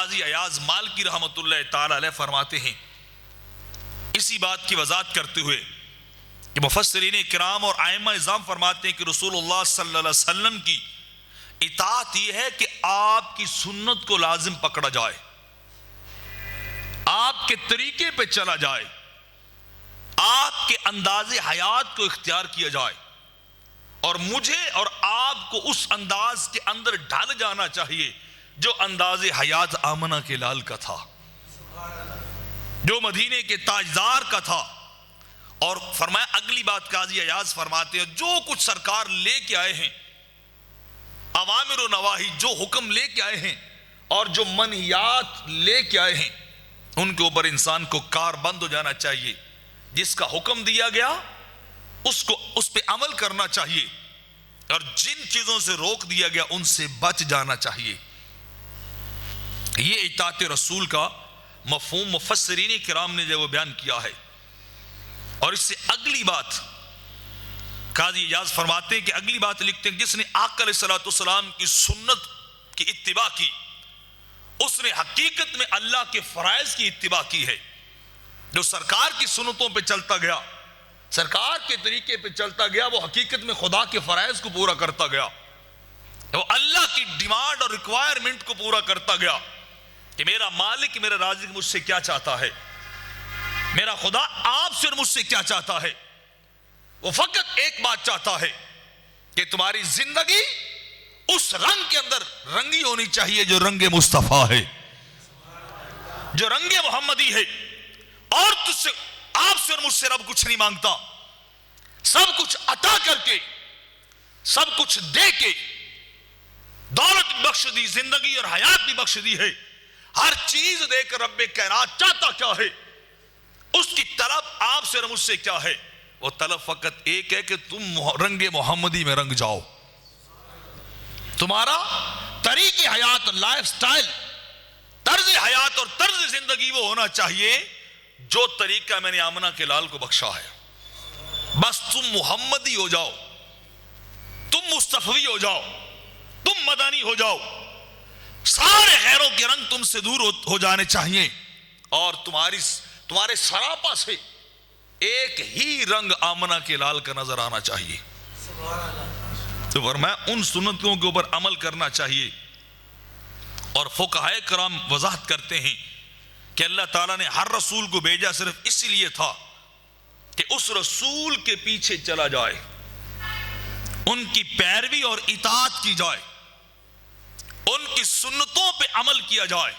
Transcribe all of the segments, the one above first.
قاضی ایاز مالکی رحمۃ اللہ تعالی علیہ فرماتے ہیں اسی بات کی وضاحت کرتے ہوئے کہ مفسرین کرام اور ائمہ اعظام فرماتے ہیں کہ رسول اللہ صلی اللہ علیہ وسلم کی اطاعت یہ ہے کہ آپ کی سنت کو لازم پکڑا جائے، آپ کے طریقے پہ چلا جائے، آپ کے انداز حیات کو اختیار کیا جائے، اور مجھے اور آپ کو اس انداز کے اندر ڈھل جانا چاہیے جو انداز حیات آمنہ کے لال کا تھا، جو مدینے کے تاجدار کا تھا۔ اور فرمایا اگلی بات قاضی ایاز فرماتے ہیں جو کچھ سرکار لے کے آئے ہیں، اوامر و نواہی، جو حکم لے کے آئے ہیں اور جو منہیات لے کے آئے ہیں، ان کے اوپر انسان کو کار بند ہو جانا چاہیے۔ جس کا حکم دیا گیا اس پہ عمل کرنا چاہیے، اور جن چیزوں سے روک دیا گیا ان سے بچ جانا چاہیے۔ یہ اطاعت رسول کا مفہوم مفسرین کرام نے جو بیان کیا ہے۔ اور اس سے اگلی بات قاضی ایاز فرماتے ہیں کہ اگلی بات لکھتے ہیں جس نے آقا علیہ الصلوۃ والسلام کی سنت کی اتباع کی، اس نے حقیقت میں اللہ کے فرائض کی اتباع کی ہے۔ جو سرکار کی سنتوں پہ چلتا گیا، سرکار کے طریقے پہ چلتا گیا، وہ حقیقت میں خدا کے فرائض کو پورا کرتا گیا، وہ اللہ کی ڈیمانڈ اور ریکوائرمنٹ کو پورا کرتا گیا کہ میرا مالک، میرا رازق مجھ سے کیا چاہتا ہے، میرا خدا آپ سے اور مجھ سے کیا چاہتا ہے۔ وہ فقط ایک بات چاہتا ہے کہ تمہاری زندگی اس رنگ کے اندر رنگی ہونی چاہیے جو رنگ مصطفیٰ ہے، جو رنگ محمدی ہے۔ اور تجھ سے، آپ سے اور مجھ سے رب کچھ نہیں مانگتا، سب کچھ عطا کر کے، سب کچھ دے کے، دولت بھی بخش دی، زندگی اور حیات بھی بخش دی ہے، ہر چیز دے کر رب کائنات چاہتا کیا ہے، اس کی طلب آپ سے اور مجھ سے کیا ہے؟ وہ طلب فقط ایک ہے کہ تم رنگ محمدی میں رنگ جاؤ۔ تمہارا طریق حیات، لائف سٹائل، طرز حیات اور طرز زندگی وہ ہونا چاہیے جو طریقہ میں نے آمنہ کے لال کو بخشا ہے۔ بس تم محمدی ہو جاؤ، تم مصطفی ہو جاؤ، تم مدنی ہو جاؤ، سارے غیروں کے رنگ تم سے دور ہو جانے چاہیے، اور تمہارے سراپا سے ایک ہی رنگ آمنہ کے لال کا نظر آنا چاہیے۔ تو فرمایا ان سنتوں کے اوپر عمل کرنا چاہیے۔ اور فقہائے کرام وضاحت کرتے ہیں کہ اللہ تعالیٰ نے ہر رسول کو بھیجا صرف اس لیے تھا کہ اس رسول کے پیچھے چلا جائے، ان کی پیروی اور اطاعت کی جائے، ان کی سنتوں پہ عمل کیا جائے،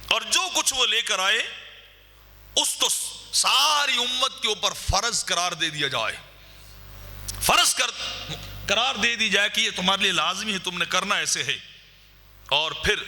اور جو کچھ وہ لے کر آئے اس کو ساری امت کے اوپر فرض قرار دے دیا جائے، فرض قرار دے دی جائے کہ یہ تمہارے لیے لازمی ہے، تم نے کرنا ایسے ہے۔ اور پھر